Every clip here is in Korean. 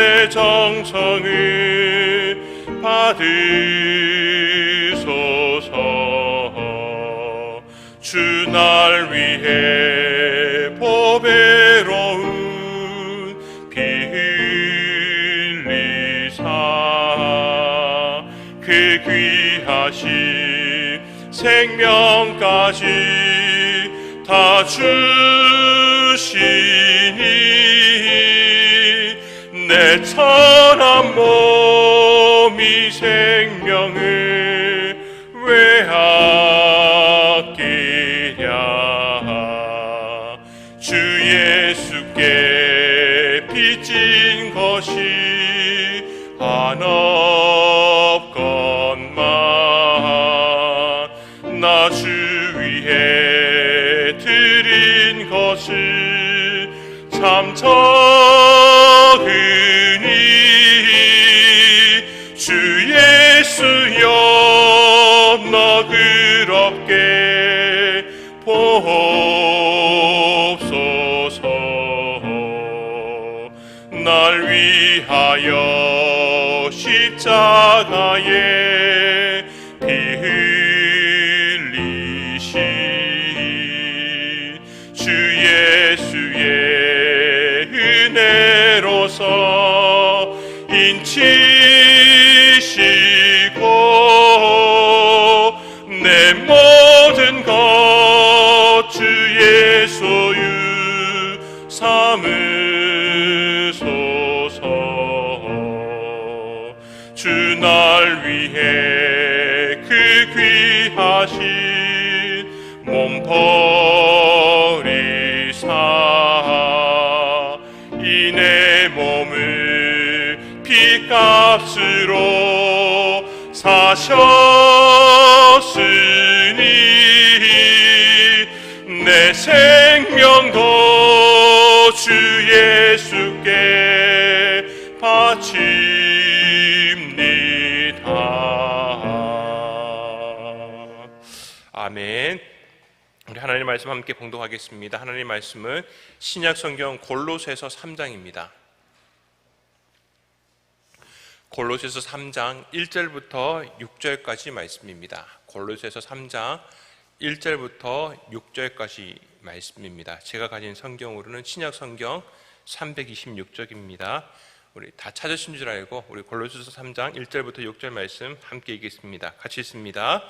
주의 정성을 받으소서. 주 날 위해 보배로운 피 흘리사 그 귀하신 생명까지 다 주시니 내 천한 몸이 생명을 왜 아끼랴. 주 예수께 빚진 것이 한 없건만 나 주 위해 드린 것을 참 적으니 주 예수여 너그럽게 보옵소서. 날 위하여 십자가에 피 흘리신 주 예수의 은혜로서 인치시고 내 모든 것 주의 소유 삼으소서. 주 날 위해 그 귀하신 몸 버리사 이 내 몸을 피값으로 사셨으니 내 생명도 주 예수께 바칩니다. 아멘. 우리 하나님 말씀 함께 봉독하겠습니다. 하나님 말씀은 신약 성경 골로새서 3장입니다. 골로새서 3장 1절부터 6절까지 말씀입니다. 골로새서 3장 1절부터 6절까지 말씀입니다. 제가 가진 성경으로는 신약 성경 326쪽입니다. 우리 다 찾으신 줄 알고 우리 골로새서 3장 1절부터 6절 말씀 함께 읽겠습니다. 같이 읽습니다.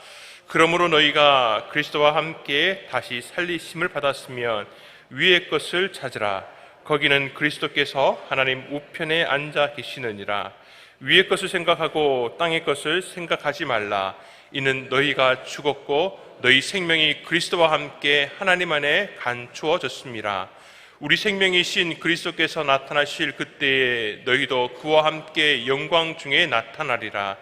그러므로 너희가 그리스도와 함께 다시 살리심을 받았으면 위의 것을 찾으라. 거기는 그리스도께서 하나님 우편에 앉아 계시느니라. 위의 것을 생각하고 땅의 것을 생각하지 말라. 이는 너희가 죽었고 너희 생명이 그리스도와 함께 하나님 안에 감추어졌습니다. 우리 생명이신 그리스도께서 나타나실 그때에 너희도 그와 함께 영광 중에 나타나리라.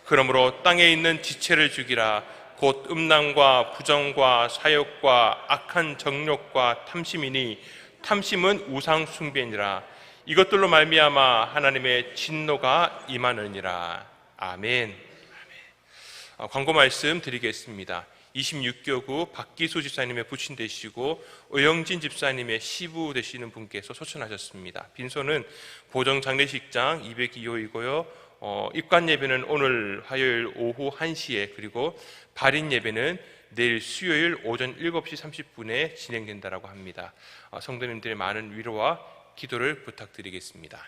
그러므로 땅에 있는 지체를 죽이라. 곧 음란과 부정과 사욕과 악한 정욕과 탐심이니 탐심은 우상 숭배니라. 이것들로 말미암아 하나님의 진노가 임하느니라. 아멘. 광고 말씀 드리겠습니다. 26교구 박기수 집사님의 부친 되시고 오영진 집사님의 시부 되시는 분께서 소천하셨습니다. 빈소는 보정 장례식장 202호이고요. 입관 예배는 오늘 화요일 오후 1시에 그리고 발인 예배는 내일 수요일 오전 7시 30분에 진행된다고 합니다. 성도님들의 많은 위로와 기도를 부탁드리겠습니다.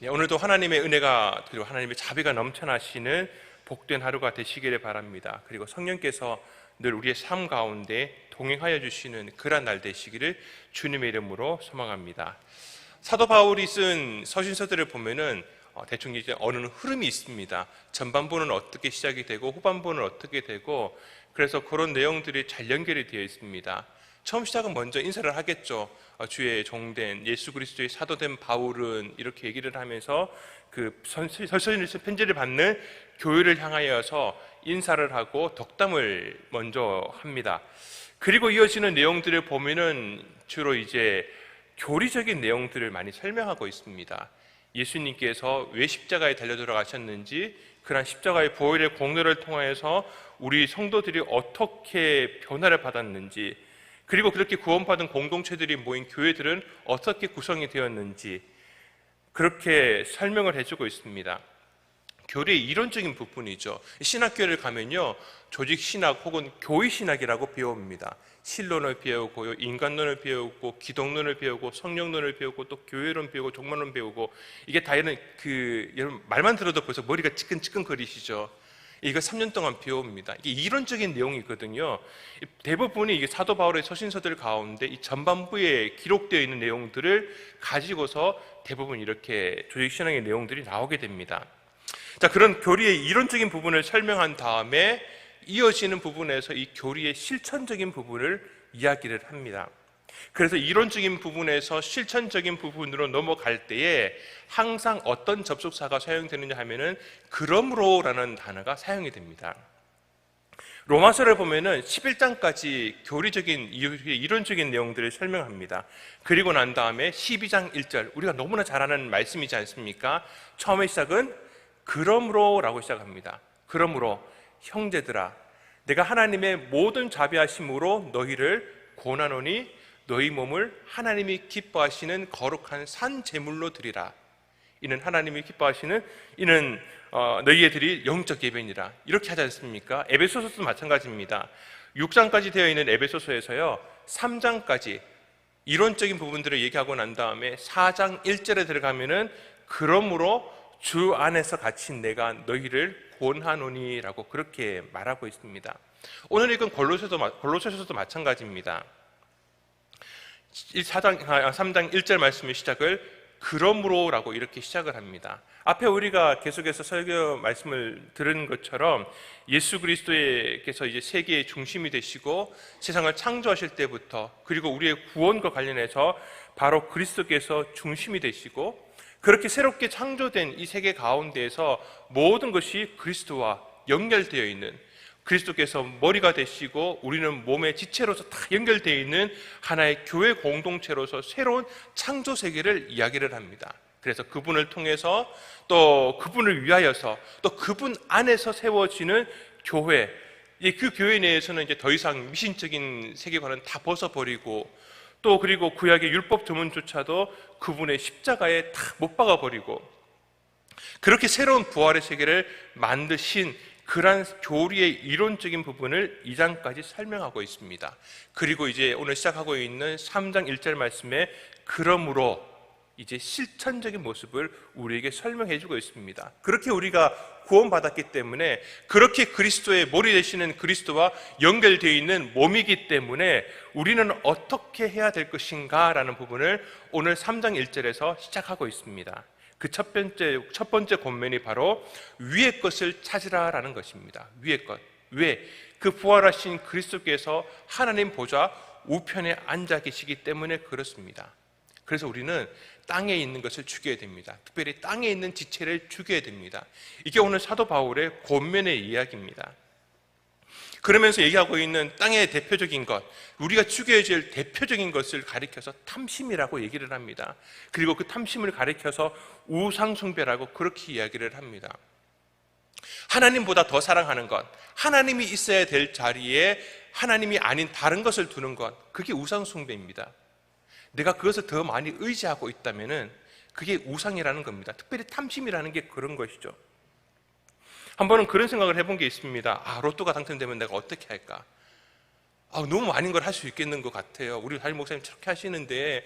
오늘도 하나님의 은혜가 그리고 하나님의 자비가 넘쳐나시는 복된 하루가 되시기를 바랍니다. 그리고 성령께서 늘 우리의 삶 가운데 동행하여 주시는 그런 날 되시기를 주님의 이름으로 소망합니다. 사도 바울이 쓴 서신서들을 보면은 대충 이제 어느 흐름이 있습니다. 전반부는 어떻게 시작이 되고 후반부는 어떻게 되고 그래서 그런 내용들이 잘 연결이 되어 있습니다. 처음 시작은 먼저 인사를 하겠죠. 주의 종된 예수 그리스도의 사도된 바울은 이렇게 얘기를 하면서 그 서신에서 편지를 받는 교회를 향하여서 인사를 하고 덕담을 먼저 합니다. 그리고 이어지는 내용들을 보면은 주로 이제 교리적인 내용들을 많이 설명하고 있습니다. 예수님께서 왜 십자가에 달려 돌아가셨는지, 그러한 십자가의 보혈의 공로를 통하여서 우리 성도들이 어떻게 변화를 받았는지, 그리고 그렇게 구원받은 공동체들이 모인 교회들은 어떻게 구성이 되었는지 그렇게 설명을 해주고 있습니다. 교리의 이론적인 부분이죠. 신학교를 가면요, 조직 신학 혹은 교회 신학이라고 배웁니다. 신론을 배우고요, 인간론을 배우고, 기독론을 배우고, 성령론을 배우고, 또 교회론 배우고, 종말론 배우고, 이게 다 이런 여러분 말만 들어도 벌써 머리가 찌끈찌끈거리시죠. 이거 3년 동안 배웁니다. 이게 이론적인 내용이거든요. 대부분이 이게 사도 바울의 서신서들 가운데 이 전반부에 기록되어 있는 내용들을 가지고서 대부분 이렇게 조직 신앙의 내용들이 나오게 됩니다. 자, 그런 교리의 이론적인 부분을 설명한 다음에 이어지는 부분에서 이 교리의 실천적인 부분을 이야기를 합니다. 그래서 이론적인 부분에서 실천적인 부분으로 넘어갈 때에 항상 어떤 접속사가 사용되느냐 하면은 그러므로라는 단어가 사용이 됩니다. 로마서를 보면은 11장까지 교리적인 이론적인 내용들을 설명합니다. 그리고 난 다음에 12장 1절, 우리가 너무나 잘 아는 말씀이지 않습니까? 처음에 시작은 그러므로라고 시작합니다. 그러므로 형제들아, 내가 하나님의 모든 자비하심으로 너희를 권하노니 너희 몸을 하나님이 기뻐하시는 거룩한 산 제물로 드리라. 이는 하나님이 기뻐하시는, 이는 너희의 드릴 영적 예배니라. 이렇게 하지 않습니까? 에베소서도 마찬가지입니다. 6장까지 되어 있는 에베소서에서요, 3장까지 이론적인 부분들을 얘기하고 난 다음에 4장 1절에 들어가면은 그러므로 주 안에서 갇힌 내가 너희를 권하노니라고 그렇게 말하고 있습니다. 오늘 읽은 골로새서도 마찬가지입니다. 3장 1절 말씀의 시작을 그러므로라고 이렇게 시작을 합니다. 앞에 우리가 계속해서 설교 말씀을 들은 것처럼 예수 그리스도께서 이제 세계의 중심이 되시고 세상을 창조하실 때부터, 그리고 우리의 구원과 관련해서 바로 그리스도께서 중심이 되시고, 그렇게 새롭게 창조된 이 세계 가운데에서 모든 것이 그리스도와 연결되어 있는, 그리스도께서 머리가 되시고 우리는 몸의 지체로서 다 연결되어 있는 하나의 교회 공동체로서 새로운 창조 세계를 이야기를 합니다. 그래서 그분을 통해서, 또 그분을 위하여서, 또 그분 안에서 세워지는 교회, 그 교회 내에서는 이제 더 이상 미신적인 세계관은 다 벗어버리고, 또 그리고 구약의 율법 조문조차도 그분의 십자가에 다 못 박아버리고, 그렇게 새로운 부활의 세계를 만드신 그러한 교리의 이론적인 부분을 2장까지 설명하고 있습니다. 그리고 이제 오늘 시작하고 있는 3장 1절 말씀에 그러므로 이제 실천적인 모습을 우리에게 설명해 주고 있습니다. 그렇게 우리가 구원받았기 때문에, 그렇게 그리스도의 머리 되시는 그리스도와 연결되어 있는 몸이기 때문에 우리는 어떻게 해야 될 것인가 라는 부분을 오늘 3장 1절에서 시작하고 있습니다. 그 첫 번째 권면이 바로 위의 것을 찾으라라는 것입니다. 위의 것. 왜? 그 부활하신 그리스도께서 하나님 보좌 우편에 앉아 계시기 때문에 그렇습니다. 그래서 우리는 땅에 있는 것을 죽여야 됩니다. 특별히 땅에 있는 지체를 죽여야 됩니다. 이게 오늘 사도 바울의 권면의 이야기입니다. 그러면서 얘기하고 있는 땅의 대표적인 것, 우리가 죽여야 될 대표적인 것을 가리켜서 탐심이라고 얘기를 합니다. 그리고 그 탐심을 가리켜서 우상숭배라고 그렇게 이야기를 합니다. 하나님보다 더 사랑하는 것, 하나님이 있어야 될 자리에 하나님이 아닌 다른 것을 두는 것, 그게 우상숭배입니다. 내가 그것을 더 많이 의지하고 있다면은 그게 우상이라는 겁니다. 특별히 탐심이라는 게 그런 것이죠. 한 번은 그런 생각을 해본 게 있습니다. 로또가 당첨되면 내가 어떻게 할까? 너무 많은 걸 할 수 있겠는 것 같아요. 우리 담임 목사님 저렇게 하시는데,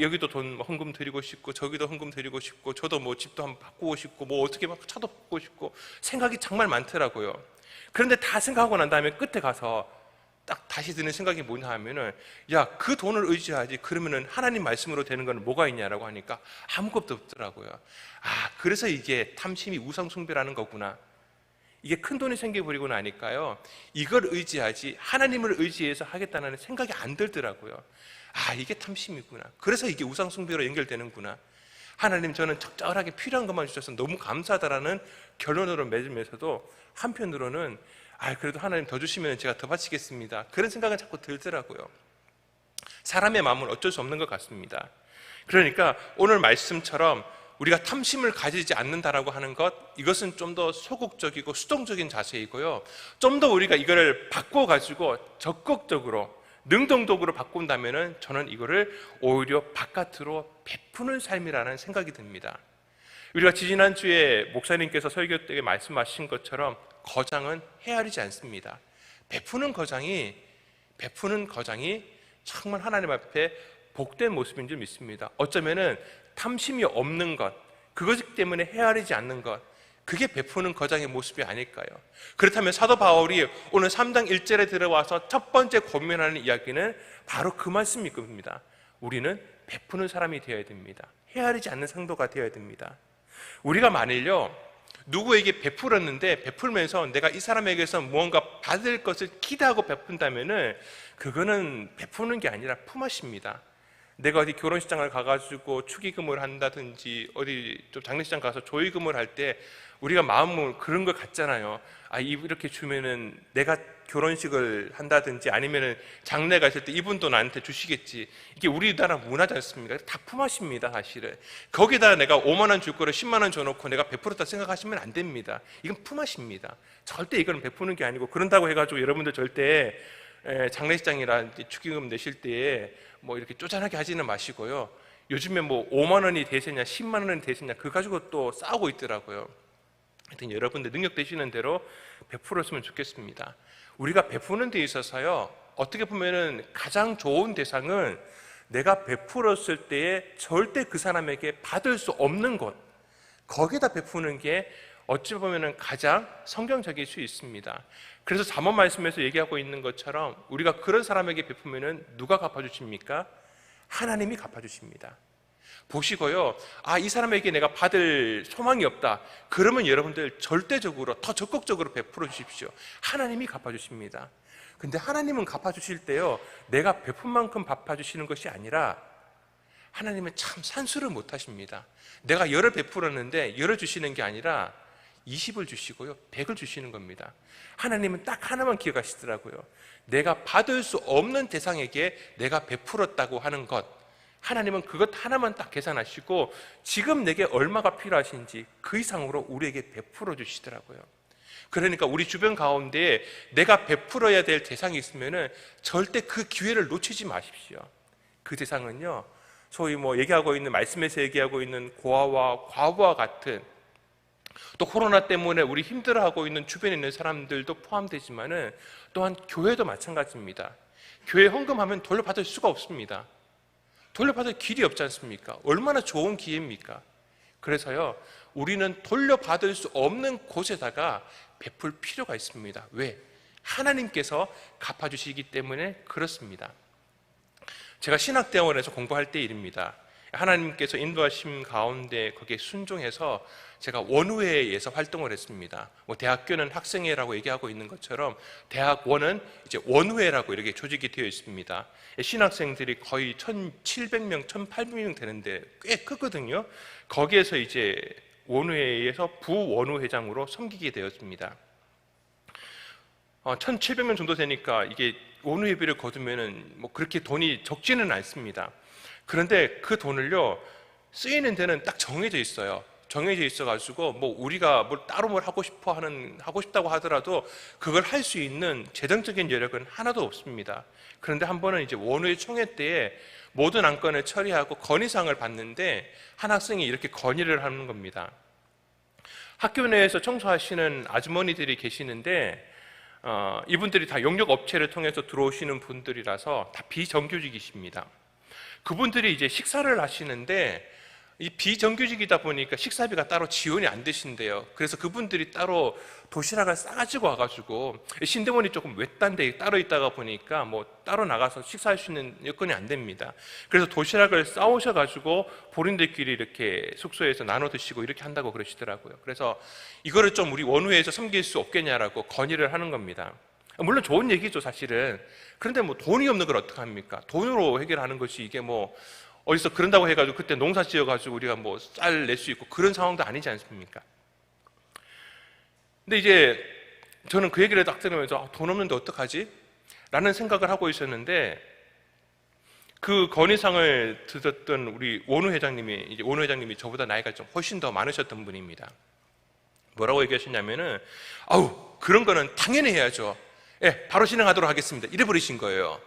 여기도 돈 헌금 드리고 싶고, 저기도 헌금 드리고 싶고, 저도 뭐 집도 한번 바꾸고 싶고, 뭐 어떻게 막 차도 바꾸고 싶고, 생각이 정말 많더라고요. 그런데 다 생각하고 난 다음에 끝에 가서 딱 다시 드는 생각이 뭐냐 하면은, 그 돈을 의지하지, 그러면은 하나님 말씀으로 되는 건 뭐가 있냐라고 하니까 아무것도 없더라고요. 그래서 이게 탐심이 우상숭배라는 거구나. 이게 큰 돈이 생겨버리고 나니까요, 이걸 의지하지 하나님을 의지해서 하겠다는 생각이 안 들더라고요. 이게 탐심이구나. 그래서 이게 우상숭배로 연결되는구나. 하나님, 저는 적절하게 필요한 것만 주셔서 너무 감사하다라는 결론으로 맺으면서도 한편으로는 그래도 하나님 더 주시면 제가 더 바치겠습니다, 그런 생각은 자꾸 들더라고요. 사람의 마음은 어쩔 수 없는 것 같습니다. 그러니까 오늘 말씀처럼 우리가 탐심을 가지지 않는다라고 하는 것, 이것은 좀 더 소극적이고 수동적인 자세이고요, 좀 더 우리가 이거를 바꿔가지고 적극적으로 능동적으로 바꾼다면은 저는 이거를 오히려 바깥으로 베푸는 삶이라는 생각이 듭니다. 우리가 지난주에 목사님께서 설교 때 말씀하신 것처럼 거장은 헤아리지 않습니다. 베푸는 거장이 정말 하나님 앞에 복된 모습인 줄 믿습니다. 어쩌면은 탐심이 없는 것, 그것 때문에 헤아리지 않는 것, 그게 베푸는 거장의 모습이 아닐까요? 그렇다면 사도 바울이 오늘 3장 1절에 들어와서 첫 번째 고민하는 이야기는 바로 그 말씀일 겁니다. 우리는 베푸는 사람이 되어야 됩니다. 헤아리지 않는 상도가 되어야 됩니다. 우리가 만일요, 누구에게 베풀었는데 베풀면서 내가 이 사람에게서 무언가 받을 것을 기대하고 베푼다면은 그거는 베푸는 게 아니라 품앗입니다. 내가 어디 결혼식장을 가가지고 축의금을 한다든지 어디 좀 장례식장 가서 조의금을 할 때 우리가 마음은 그런 걸 갖잖아요. 아, 이렇게 주면은 내가 결혼식을 한다든지 아니면은 장례가 있을 때 이분도 나한테 주시겠지. 이게 우리나라 문화지 않습니까? 다 품앗입니다, 사실은. 거기다 내가 5만 원 줄 거를 10만 원 줘놓고 내가 베풀었다 생각하시면 안 됩니다. 이건 품앗입니다. 절대 이건 베푸는 게 아니고, 그런다고 해가지고 여러분들 절대 장례식장이나 축의금 내실 때에 뭐 이렇게 쪼잔하게 하지는 마시고요. 요즘에 뭐 5만 원이 대세냐 10만 원이 대세냐 그거 가지고 또 싸우고 있더라고요. 하여튼 여러분들 능력 되시는 대로 베풀었으면 좋겠습니다. 우리가 베푸는 데 있어서요, 어떻게 보면은 가장 좋은 대상은 내가 베풀었을 때에 절대 그 사람에게 받을 수 없는 것, 거기다 베푸는 게 어찌 보면은 가장 성경적일 수 있습니다. 그래서 잠언 말씀에서 얘기하고 있는 것처럼 우리가 그런 사람에게 베푸면은 누가 갚아주십니까? 하나님이 갚아주십니다. 보시고요, 아, 이 사람에게 내가 받을 소망이 없다, 그러면 여러분들 절대적으로 더 적극적으로 베풀어 주십시오. 하나님이 갚아주십니다. 근데 하나님은 갚아주실 때요, 내가 베푼 만큼 갚아주시는 것이 아니라 하나님은 참 산수를 못 하십니다. 내가 열을 베풀었는데 열을 주시는 게 아니라 20을 주시고요, 100을 주시는 겁니다. 하나님은 딱 하나만 기억하시더라고요. 내가 받을 수 없는 대상에게 내가 베풀었다고 하는 것, 하나님은 그것 하나만 딱 계산하시고 지금 내게 얼마가 필요하신지 그 이상으로 우리에게 베풀어 주시더라고요. 그러니까 우리 주변 가운데 내가 베풀어야 될 대상이 있으면은 절대 그 기회를 놓치지 마십시오. 그 대상은요, 소위 뭐 얘기하고 있는, 말씀에서 얘기하고 있는 고아와 과부와 같은, 또 코로나 때문에 우리 힘들어하고 있는 주변에 있는 사람들도 포함되지만은 또한 교회도 마찬가지입니다. 교회 헌금하면 돌려받을 수가 없습니다. 돌려받을 길이 없지 않습니까? 얼마나 좋은 기회입니까? 그래서요, 우리는 돌려받을 수 없는 곳에다가 베풀 필요가 있습니다. 왜? 하나님께서 갚아주시기 때문에 그렇습니다. 제가 신학대원에서 공부할 때 일입니다. 하나님께서 인도하심 가운데 거기에 순종해서 제가 원우회에서 활동을 했습니다. 뭐 대학교는 학생회라고 얘기하고 있는 것처럼 대학원은 이제 원우회라고 이렇게 조직이 되어 있습니다. 신학생들이 거의 1,700명, 1,800명 되는데 꽤 크거든요. 거기에서 이제 원우회에서 부원우회장으로 섬기게 되었습니다. 1,700명 정도 되니까 이게 원우회비를 거두면은 뭐 그렇게 돈이 적지는 않습니다. 그런데 그 돈을요, 쓰이는 데는 딱 정해져 있어요. 정해져 있어가지고 뭐 우리가 뭘 따로 뭘 하고 싶다고 하더라도 그걸 할 수 있는 재정적인 여력은 하나도 없습니다. 그런데 한 번은 이제 원우회 총회 때에 모든 안건을 처리하고 건의사항을 받는데 한 학생이 이렇게 건의를 하는 겁니다. 학교 내에서 청소하시는 아주머니들이 계시는데 이분들이 다 용역업체를 통해서 들어오시는 분들이라서 다 비정규직이십니다. 그분들이 이제 식사를 하시는데 이 비정규직이다 보니까 식사비가 따로 지원이 안 되신대요. 그래서 그분들이 따로 도시락을 싸가지고 와가지고, 신대원이 조금 외딴 데 따로 있다가 보니까 뭐 따로 나가서 식사할 수 있는 여건이 안 됩니다. 그래서 도시락을 싸오셔가지고 본인들끼리 이렇게 숙소에서 나눠 드시고 이렇게 한다고 그러시더라고요. 그래서 이거를 좀 우리 원우회에서 섬길 수 없겠냐라고 건의를 하는 겁니다. 물론 좋은 얘기죠, 사실은. 그런데 뭐 돈이 없는 걸 어떡합니까? 돈으로 해결하는 것이 이게 뭐 어디서 그런다고 해가지고 그때 농사 지어가지고 우리가 뭐 쌀 낼 수 있고 그런 상황도 아니지 않습니까? 근데 이제 저는 그 얘기를 딱 들으면서 돈 없는데 어떡하지? 라는 생각을 하고 있었는데, 그 건의상을 듣던 우리 원우 회장님이 저보다 나이가 좀 훨씬 더 많으셨던 분입니다. 뭐라고 얘기하셨냐면은, 아우, 그런 거는 당연히 해야죠. 예, 바로 진행하도록 하겠습니다. 이래 버리신 거예요.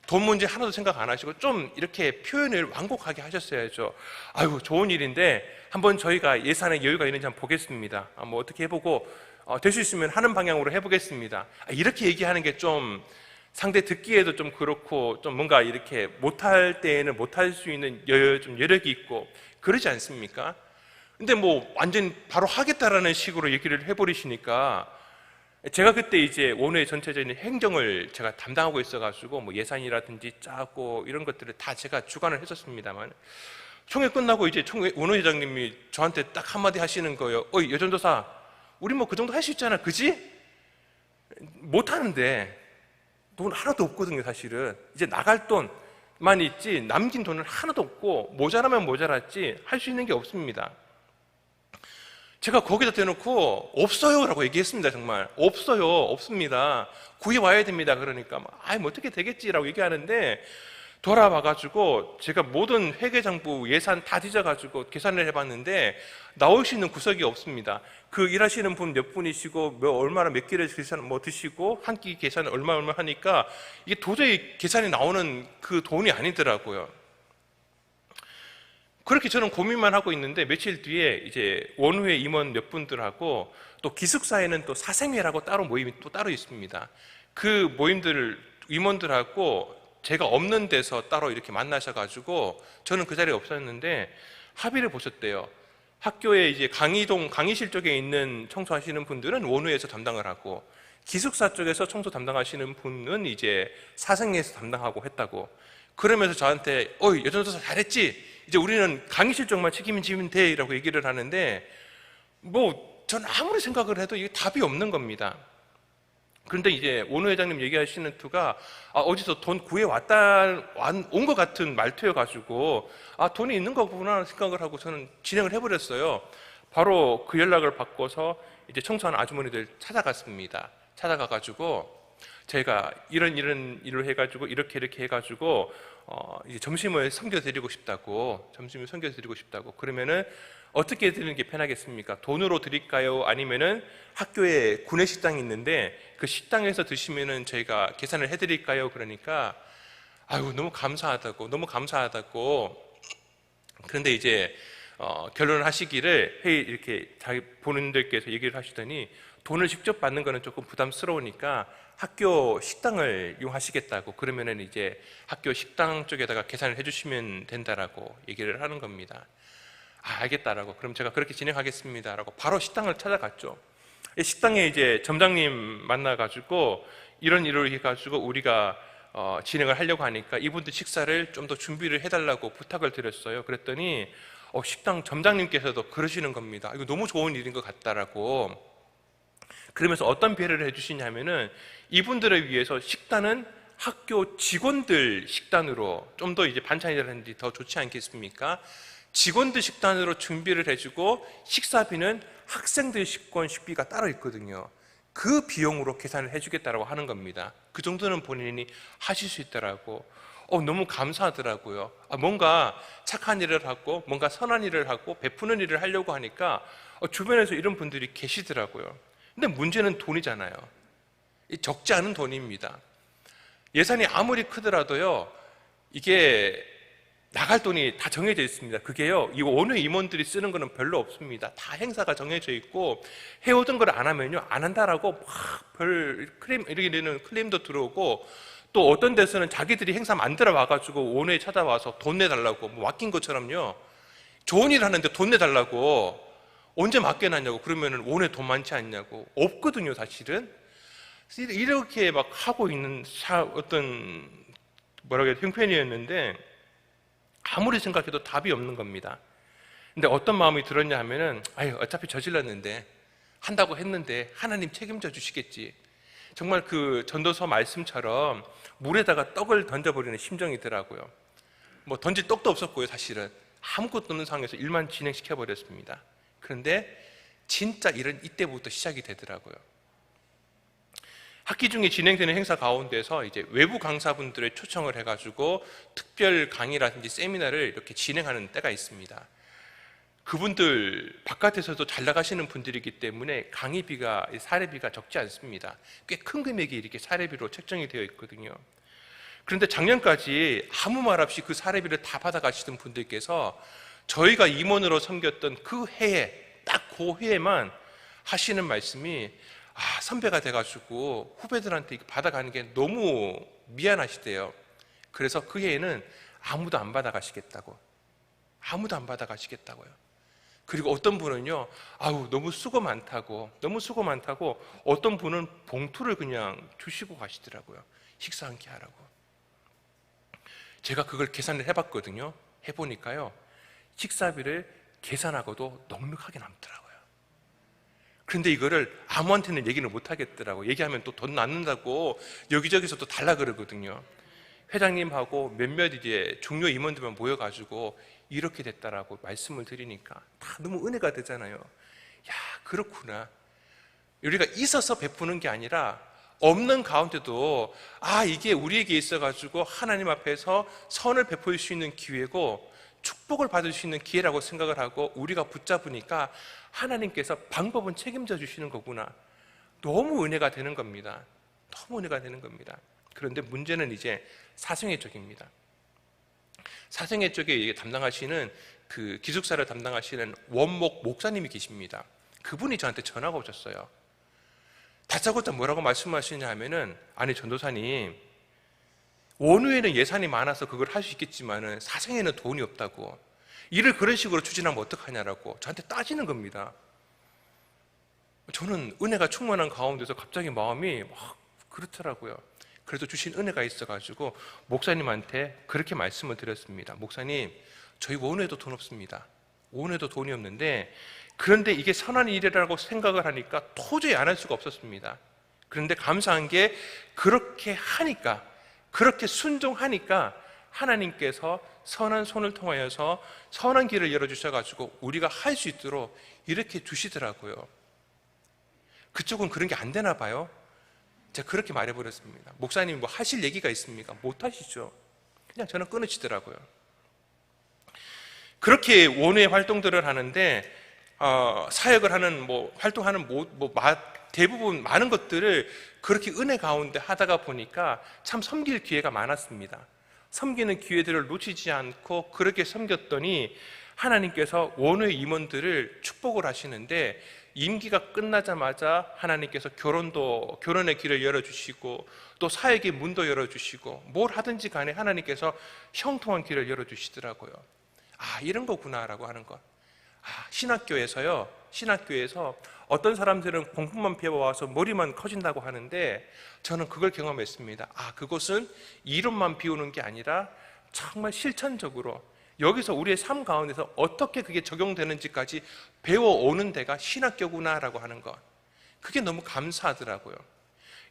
돈 문제 하나도 생각 안 하시고 좀 이렇게 표현을 완곡하게 하셨어야죠. 아유, 좋은 일인데 한번 저희가 예산에 여유가 있는지 한번 보겠습니다. 뭐 어떻게 해보고 될 수 있으면 하는 방향으로 해보겠습니다. 이렇게 얘기하는 게 좀 상대 듣기에도 좀 그렇고, 좀 뭔가 이렇게 못할 때에는 못할 수 있는 좀 여력이 있고 그러지 않습니까? 근데 뭐 완전 바로 하겠다라는 식으로 얘기를 해버리시니까, 제가 그때 이제 원회 전체적인 행정을 제가 담당하고 있어가지고 뭐 예산이라든지 짜고 이런 것들을 다 제가 주관을 했었습니다만, 총회 끝나고 이제 총회 원회장님이 저한테 딱 한마디 하시는 거예요. 어이, 여전도사, 우리 뭐 그 정도 할 수 있잖아, 그지? 못하는데 돈 하나도 없거든요. 사실은 이제 나갈 돈만 있지 남긴 돈은 하나도 없고, 모자라면 모자랐지 할 수 있는 게 없습니다. 제가 거기다 대놓고 없어요 라고 얘기했습니다. 정말 없어요, 없습니다, 구해와야 됩니다. 그러니까 뭐 어떻게 되겠지라고 얘기하는데, 돌아와가지고 제가 모든 회계장부 예산 다 뒤져가지고 계산을 해봤는데 나올 수 있는 구석이 없습니다. 그 일하시는 분 몇 분이시고 얼마나 몇 끼를 계산 뭐 드시고 한 끼 계산 얼마 하니까 이게 도저히 계산이 나오는 그 돈이 아니더라고요. 그렇게 저는 고민만 하고 있는데, 며칠 뒤에 이제 원후회 임원 몇 분들하고 또 기숙사에는 또 사생회라고 따로 모임이 또 따로 있습니다. 그 모임들 임원들하고 제가 없는 데서 따로 이렇게 만나셔가지고, 저는 그 자리에 없었는데 합의를 보셨대요. 학교에 이제 강의실 쪽에 있는 청소하시는 분들은 원후에서 담당을 하고, 기숙사 쪽에서 청소 담당하시는 분은 이제 사생회에서 담당하고 했다고. 그러면서 저한테 어이, 여전도사 잘했지? 이제 우리는 강의실 쪽만 책임지면 돼 라고 얘기를 하는데, 뭐 전 아무리 생각을 해도 이게 답이 없는 겁니다. 그런데 이제 원우 회장님 얘기하시는 투가 어디서 돈 온 것 같은 말투여가지고 돈이 있는 거구나 생각을 하고 저는 진행을 해버렸어요. 바로 그 연락을 받고서 이제 청소하는 아주머니들 찾아갔습니다. 찾아가가지고 저희가 이런 일을 해가지고 이렇게 해가지고 이제 점심을 섬겨드리고 싶다고, 그러면은 어떻게 드리는 게 편하겠습니까? 돈으로 드릴까요? 아니면은 학교에 구내식당이 있는데 그 식당에서 드시면은 저희가 계산을 해드릴까요? 그러니까 너무 감사하다고. 그런데 이제 결론을 하시기를, 회의 이렇게 자기 본인들께서 얘기를 하시더니 돈을 직접 받는 거는 조금 부담스러우니까 학교 식당을 이용하시겠다고, 그러면은 이제 학교 식당 쪽에다가 계산을 해주시면 된다라고 얘기를 하는 겁니다. 알겠다라고, 그럼 제가 그렇게 진행하겠습니다라고 바로 식당을 찾아갔죠. 식당에 이제 점장님 만나가지고 이런 일을 해가지고 우리가 진행을 하려고 하니까 이분들 식사를 좀 더 준비를 해달라고 부탁을 드렸어요. 그랬더니 식당 점장님께서도 그러시는 겁니다. 이거 너무 좋은 일인 것 같다라고. 그러면서 어떤 배려를 해주시냐면은, 이분들을 위해서 식단은 학교 직원들 식단으로 좀 더 이제 반찬이라든지 더 좋지 않겠습니까? 직원들 식단으로 준비를 해주고, 식사비는 학생들 식비가 따로 있거든요. 그 비용으로 계산을 해주겠다라고 하는 겁니다. 그 정도는 본인이 하실 수 있더라고. 너무 감사하더라고요. 뭔가 착한 일을 하고 뭔가 선한 일을 하고 베푸는 일을 하려고 하니까 주변에서 이런 분들이 계시더라고요. 근데 문제는 돈이잖아요. 적지 않은 돈입니다. 예산이 아무리 크더라도요, 이게 나갈 돈이 다 정해져 있습니다. 그게요, 이 원외 임원들이 쓰는 거는 별로 없습니다. 다 행사가 정해져 있고, 해오던 걸 안 하면요, 안 한다라고 막 이렇게 되는 클레임도 들어오고, 또 어떤 데서는 자기들이 행사 만들어 와가지고 원외에 찾아와서 돈 내달라고, 뭐 맡긴 것처럼요, 좋은 일 하는데 돈 내달라고, 언제 맡겨놨냐고, 그러면은 원외 돈 많지 않냐고. 없거든요, 사실은. 이렇게 막 하고 있는 어떤 뭐라고 해야 형편이었는데, 아무리 생각해도 답이 없는 겁니다. 근데 어떤 마음이 들었냐 하면은, 어차피 저질렀는데, 한다고 했는데 하나님 책임져 주시겠지. 정말 그 전도서 말씀처럼 물에다가 떡을 던져버리는 심정이더라고요. 뭐 던질 떡도 없었고요, 사실은. 아무것도 없는 상황에서 일만 진행시켜버렸습니다. 그런데 진짜 일은 이때부터 시작이 되더라고요. 학기 중에 진행되는 행사 가운데서 이제 외부 강사분들을 초청을 해가지고 특별 강의라든지 세미나를 이렇게 진행하는 때가 있습니다. 그분들 바깥에서도 잘 나가시는 분들이기 때문에 강의비가, 사례비가 적지 않습니다. 꽤 큰 금액이 이렇게 사례비로 책정이 되어 있거든요. 그런데 작년까지 아무 말 없이 그 사례비를 다 받아가시던 분들께서 저희가 임원으로 섬겼던 그 해에, 딱 그 해에만 하시는 말씀이, 선배가 돼가지고 후배들한테 받아가는 게 너무 미안하시대요. 그래서 그 해에는 아무도 안 받아가시겠다고요. 그리고 어떤 분은요, 너무 수고 많다고 어떤 분은 봉투를 그냥 주시고 가시더라고요. 식사 한 끼 하라고. 제가 그걸 계산을 해봤거든요. 해보니까요, 식사비를 계산하고도 넉넉하게 남더라고요. 그런데 이거를 아무한테는 얘기를 못 하겠더라고요. 얘기하면 또 돈 남는다고 여기저기서 또 달라 그러거든요. 회장님하고 몇몇 이제 중요 임원들만 모여가지고 이렇게 됐다라고 말씀을 드리니까 다 너무 은혜가 되잖아요. 그렇구나. 우리가 있어서 베푸는 게 아니라 없는 가운데도 이게 우리에게 있어가지고 하나님 앞에서 선을 베풀 수 있는 기회고 축복을 받을 수 있는 기회라고 생각을 하고 우리가 붙잡으니까 하나님께서 방법은 책임져 주시는 거구나. 너무 은혜가 되는 겁니다. 그런데 문제는 이제 사생애 쪽입니다. 사생애 쪽에 담당하시는 그 기숙사를 담당하시는 원목 목사님이 계십니다. 그분이 저한테 전화가 오셨어요. 다짜고짜 뭐라고 말씀하시냐 하면은, 아니 전도사님, 원후에는 예산이 많아서 그걸 할 수 있겠지만은 사생에는 돈이 없다고, 일을 그런 식으로 추진하면 어떡하냐라고 저한테 따지는 겁니다. 저는 은혜가 충만한 가운데서 갑자기 마음이 막 그렇더라고요. 그래도 주신 은혜가 있어가지고 목사님한테 그렇게 말씀을 드렸습니다. 목사님, 저희 원후에도 돈 없습니다. 원후에도 돈이 없는데, 그런데 이게 선한 일이라고 생각을 하니까 도저히 안 할 수가 없었습니다. 그런데 감사한 게 그렇게 하니까, 그렇게 순종하니까 하나님께서 선한 손을 통하여서 선한 길을 열어주셔가지고 우리가 할 수 있도록 이렇게 주시더라고요. 그쪽은 그런 게 안 되나 봐요. 제가 그렇게 말해버렸습니다. 목사님 뭐 하실 얘기가 있습니까? 못 하시죠. 그냥 저는 끊으시더라고요. 그렇게 원외 활동들을 하는데 사역을 하는 활동하는 대부분 많은 것들을 그렇게 은혜 가운데 하다가 보니까 참 섬길 기회가 많았습니다. 섬기는 기회들을 놓치지 않고 그렇게 섬겼더니 하나님께서 원외 임원들을 축복을 하시는데, 임기가 끝나자마자 하나님께서 결혼의 길을 열어주시고 또 사역의 문도 열어주시고 뭘 하든지 간에 하나님께서 형통한 길을 열어주시더라고요. 이런 거구나라고 하는 것. 신학교에서 어떤 사람들은 공부만 배워와서 머리만 커진다고 하는데 저는 그걸 경험했습니다. 그것은 이론만 비우는 게 아니라 정말 실천적으로 여기서 우리의 삶 가운데서 어떻게 그게 적용되는지까지 배워오는 데가 신학교구나라고 하는 것. 그게 너무 감사하더라고요.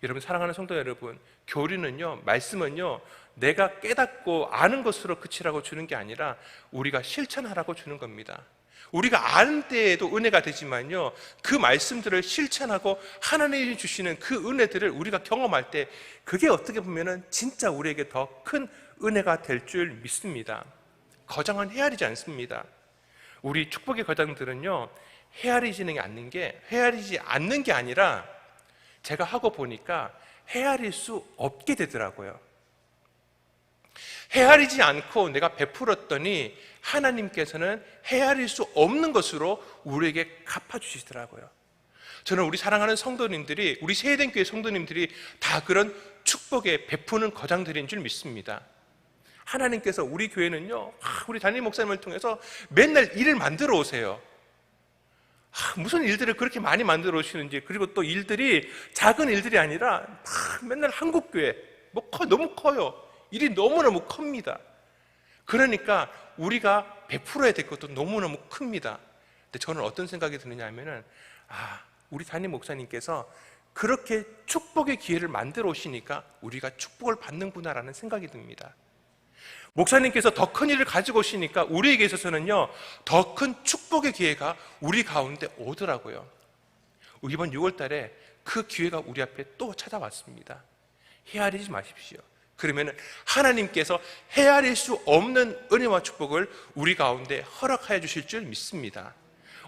여러분, 사랑하는 성도 여러분, 교리는요, 말씀은요, 내가 깨닫고 아는 것으로 그치라고 주는 게 아니라 우리가 실천하라고 주는 겁니다. 우리가 아는 때에도 은혜가 되지만요, 그 말씀들을 실천하고 하나님이 주시는 그 은혜들을 우리가 경험할 때 그게 어떻게 보면은 진짜 우리에게 더 큰 은혜가 될 줄 믿습니다. 거장은 헤아리지 않습니다. 우리 축복의 거장들은요, 헤아리지 않는 게 아니라 제가 하고 보니까 헤아릴 수 없게 되더라고요. 헤아리지 않고 내가 베풀었더니 하나님께서는 헤아릴 수 없는 것으로 우리에게 갚아주시더라고요. 저는 우리 사랑하는 성도님들이, 우리 세대교회 성도님들이 다 그런 축복의 베푸는 거장들인 줄 믿습니다. 하나님께서 우리 교회는요, 우리 담임 목사님을 통해서 맨날 일을 만들어 오세요. 무슨 일들을 그렇게 많이 만들어 오시는지, 그리고 또 일들이 작은 일들이 아니라 맨날 한국교회 너무 커요. 일이 너무너무 큽니다. 그러니까 우리가 베풀어야 될 것도 너무너무 큽니다. 근데 저는 어떤 생각이 드느냐 하면은, 우리 담임 목사님께서 그렇게 축복의 기회를 만들어 오시니까 우리가 축복을 받는구나라는 생각이 듭니다. 목사님께서 더 큰 일을 가지고 오시니까 우리에게 있어서는요, 더 큰 축복의 기회가 우리 가운데 오더라고요. 이번 6월 달에 그 기회가 우리 앞에 또 찾아왔습니다. 헤아리지 마십시오. 그러면 하나님께서 헤아릴 수 없는 은혜와 축복을 우리 가운데 허락하여 주실 줄 믿습니다.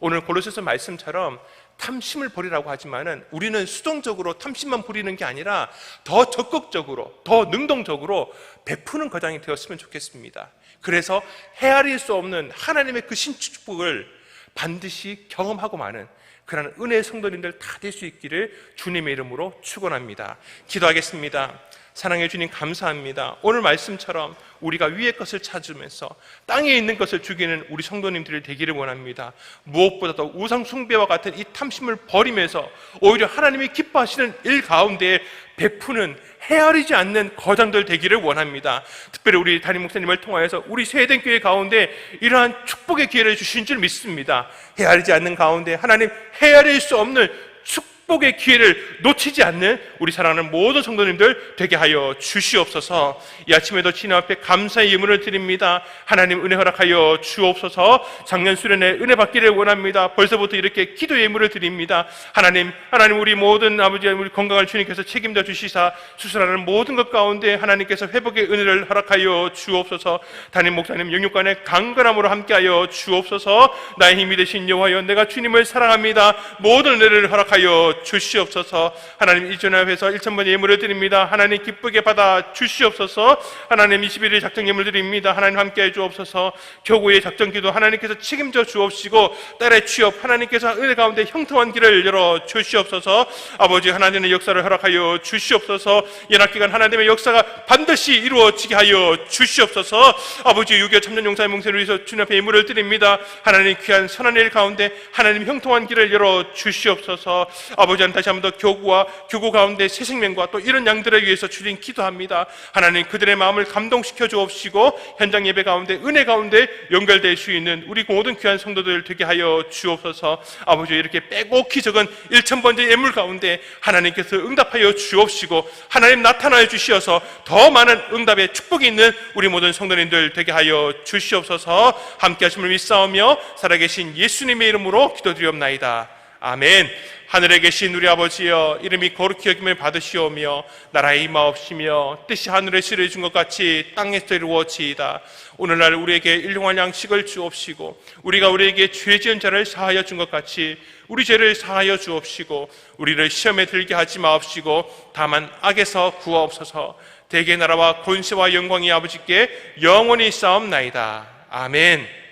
오늘 골로새서 말씀처럼 탐심을 버리라고 하지만은 우리는 수동적으로 탐심만 부리는 게 아니라 더 적극적으로, 더 능동적으로 베푸는 거장이 되었으면 좋겠습니다. 그래서 헤아릴 수 없는 하나님의 그 신축복을 반드시 경험하고 마는 그러한 은혜의 성도님들 다 될 수 있기를 주님의 이름으로 축원합니다. 기도하겠습니다. 사랑해 주님 감사합니다. 오늘 말씀처럼 우리가 위의 것을 찾으면서 땅에 있는 것을 죽이는 우리 성도님들이 되기를 원합니다. 무엇보다도 우상 숭배와 같은 이 탐심을 버리면서 오히려 하나님이 기뻐하시는 일 가운데 베푸는 헤아리지 않는 거장들 되기를 원합니다. 특별히 우리 담임 목사님을 통하여서 우리 세대된 교회 가운데 이러한 축복의 기회를 주신 줄 믿습니다. 헤아리지 않는 가운데 하나님 헤아릴 수 없는 축복의 기회를 놓치지 않는 우리 사랑하는 모든 성도님들 되게 하여 주시옵소서. 이 아침에도 주님 앞에 감사의 예물을 드립니다. 하나님 은혜 허락하여 주옵소서. 작년 수련회 은혜 받기를 원합니다. 벌써부터 이렇게 기도 예물을 드립니다. 하나님 우리 모든 아버지 우리 건강을 주님께서 책임져 주시사 수술하는 모든 것 가운데 하나님께서 회복의 은혜를 허락하여 주옵소서. 담임 목사님 영육간의 강건함으로 함께하여 주옵소서. 나의 힘이 되신 여호와여, 내가 주님을 사랑합니다. 모든 은혜를 허락하여 주시옵소서. 하나님 이전에 회서 1,000번 예물을 드립니다. 하나님 기쁘게 받아 주시옵소서. 하나님 21일 작정 예물 드립니다. 하나님 함께해 주옵소서. 교구의 작정 기도 하나님께서 책임져 주옵시고 딸의 취업 하나님께서 은혜 가운데 형통한 길을 열어 주시옵소서. 아버지 하나님의 역사를 허락하여 주시옵소서. 연합기간 하나님의 역사가 반드시 이루어지게 하여 주시옵소서. 아버지 6.25 참전용사의 몽세를 위해서 주님 앞에 예물을 드립니다. 하나님 귀한 선한 일 가운데 하나님 형통한 길을 열어 주시옵소서. 아버지는 다시 한번 더 교구와 교구 가운데 새 생명과 또 이런 양들을 위해서 주님 기도합니다. 하나님 그들의 마음을 감동시켜 주옵시고 현장 예배 가운데 은혜 가운데 연결될 수 있는 우리 모든 귀한 성도들 되게 하여 주옵소서. 아버지 이렇게 빼곡히 적은 1,000번째 예물 가운데 하나님께서 응답하여 주옵시고 하나님 나타나여 주시어서 더 많은 응답의 축복이 있는 우리 모든 성도님들 되게 하여 주시옵소서. 함께 하심을 믿사오며 살아계신 예수님의 이름으로 기도드리옵나이다. 아멘. 하늘에 계신 우리 아버지여, 이름이 거룩히 여김을 받으시오며 나라의 임하옵시며 뜻이 하늘에서 이루어진 것 같이 땅에서 이루어지이다. 오늘날 우리에게 일용할 양식을 주옵시고 우리가 우리에게 죄 지은 자를 사하여 준 것 같이 우리 죄를 사하여 주옵시고 우리를 시험에 들게 하지 마옵시고 다만 악에서 구하옵소서. 대개 나라와 권세와 영광이 아버지께 영원히 쌓옵나이다. 아멘.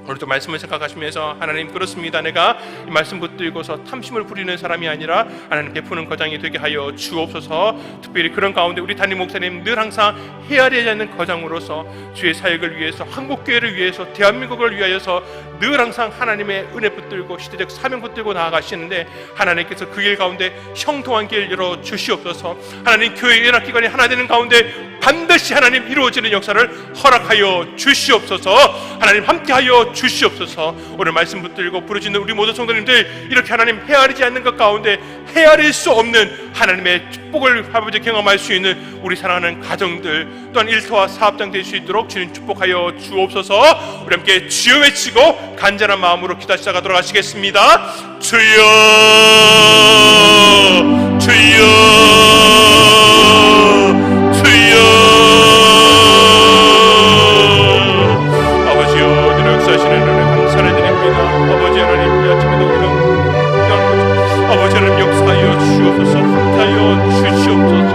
오늘도 말씀을 생각하시면서 하나님 그렇습니다. 내가 이 말씀 붙들고서 탐심을 부리는 사람이 아니라 하나님 베푸는 거장이 되게 하여 주옵소서. 특별히 그런 가운데 우리 담임 목사님 늘 항상 헤아리지 않는 거장으로서 주의 사역을 위해서 한국교회를 위해서 대한민국을 위하여서 늘 항상 하나님의 은혜 붙들고 시대적 사명 붙들고 나아가시는데 하나님께서 그 길 가운데 형통한 길 열어 주시옵소서. 하나님 교회 연합기관이 하나 되는 가운데 반드시 하나님 이루어지는 역사를 허락하여 주시옵소서. 하나님 함께하여 주시옵소서. 오늘 말씀 붙들고 부르짖는 우리 모든 성도님들 이렇게 하나님 헤아리지 않는 것 가운데 헤아릴 수 없는 하나님의 축복을 아버지 경험할 수 있는 우리 사랑하는 가정들 또한 일터와 사업장 될 수 있도록 주님 축복하여 주옵소서. 우리 함께 주여 외치고 간절한 마음으로 기도 시작하도록 하시겠습니다. 주여 주여 주여. 아버지여 늘 역사하시는 은혜 감사를 드립니다. 아버지 하나님 이 아침에도 우리가 아버지 하나님 역사하여 주옵소서. 함께하여 주시옵소서.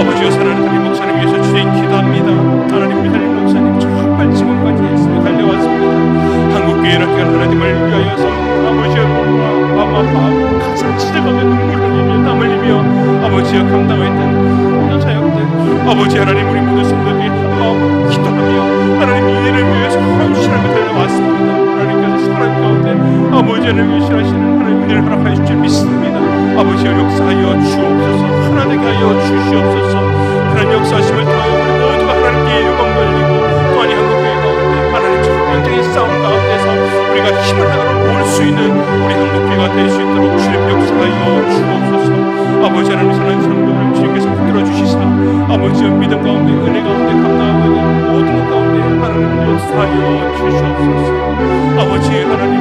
아버지여 사랑하는 담임 목사님 위해서 주님 기도합니다. 하나님 담임 목사님 정말 지금까지 예수님 달려왔습니다. 한국교회 연합기관 하나님을 위하여서 아버지여 가슴 찢어가며 눈물을 흘리며 땀을 흘리며 아버지여 감당했던 모든 사역들 아버지 하나님 우리 모든 성도들이 한마음 기도하며 하나님 이 일을 위해서 헌신하며 달려왔습니다. 하나님께서 사랑 가운데 아버지 하나님 일하시는 하나님 은혜를 허락하여 주실 줄 믿습니다. 아버지여 역사하여 주옵소서. 하나 되게 하여 주시옵소서. 하나님 역사하심을 통하여 우리 모두가 하나님께 영광 돌리고 또한 이 한국교회 가운데 하나님 전쟁의 싸움 가운데서 우리가 힘을 하나로 모을 수 있는 우리 한국교회가 될 수 있도록 주님 역사하여 주옵소서. 아버지 하나님 사랑하는 성도들 주님께서 붙들어 주시사 아버지의 믿음 가운데 은혜 가운데 감당하고 있는 모든 것 가운데 하나님 역사하여 주시옵소서. 아버지 하나님